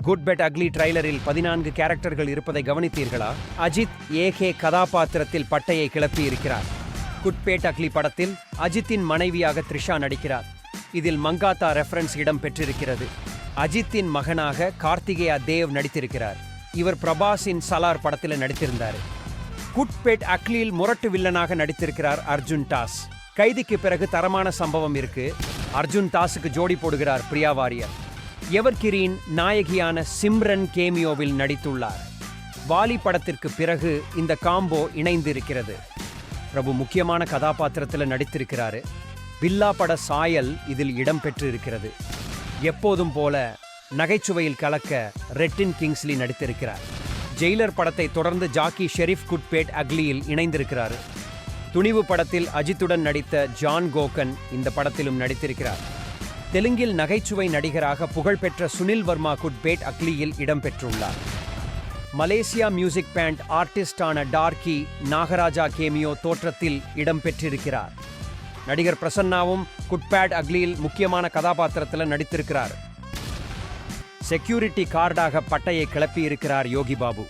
Good bed ugly ட்ரைலரில் 14 கேரக்டர்கள் இருப்பதை கவனித்தீர்களா? Ajith AK கதாபாத்திரத்தில் பட்டையை கிளப்பி இருக்கிறார். குட் பெட் அக்லி படத்தில் அஜித்தின் மனைவியாக த்ரிஷா நடிக்கிறார். இதில் மங்காத்தா ரெஃபரன்ஸ் இடம் பெற்றிருக்கிறது. அஜித்தின் மகனாக கார்த்திகேயா தேவ் நடித்திருக்கிறார். இவர் பிரபாஸின் சலார் படத்தில் நடித்திருந்தார். குட் பெட் அக்லியில் முரட்டு வில்லனாக நடித்திருக்கிறார் அர்ஜுன் டாஸ். கைதிக்கு பிறகு தரமான சம்பவம் இருக்கு. அர்ஜுன் டாஸுக்கு ஜோடி போடுகிறார் பிரியா வாரியர். எவர்கிரீன் நாயகியான சிம்ரன் கேமியோவில் நடித்துள்ளார். வாலி படத்திற்கு பிறகு இந்த காம்போ இணைந்திருக்கிறது. பிரபு முக்கியமான கதாபாத்திரத்தில் நடித்திருக்கிறாரு. பில்லா பட சாயல் இதில் இடம் பெற்றிருக்கிறது. எப்போதும் போல நகைச்சுவையில் கலக்க ரெட்டின் கிங்ஸ்லி நடித்திருக்கிறார். ஜெயிலர் படத்தை தொடர்ந்து ஜாக்கி ஷெரீப் குட் பெட் அக்லியில் இணைந்திருக்கிறார். துணிவு படத்தில் அஜித்துடன் நடித்த ஜான் கோகன் இந்த படத்திலும் நடித்திருக்கிறார். தெலுங்கில் நகைச்சுவை நடிகராக புகழ்பெற்ற சுனில் வர்மா குட் பெட் அக்லியில் இடம்பெற்றுள்ளார். மலேசியா மியூசிக் பேண்ட் ஆர்டிஸ்டான டார்கி நாகராஜா கேமியோ தோற்றத்தில் இடம்பெற்றிருக்கிறார். நடிகர் பிரசன்னாவும் குட் பெட் அக்லியில் முக்கியமான கதாபாத்திரத்தில் நடித்திருக்கிறார். செக்யூரிட்டி கார்டாக பட்டையை கிளப்பி இருக்கிறார் யோகி பாபு.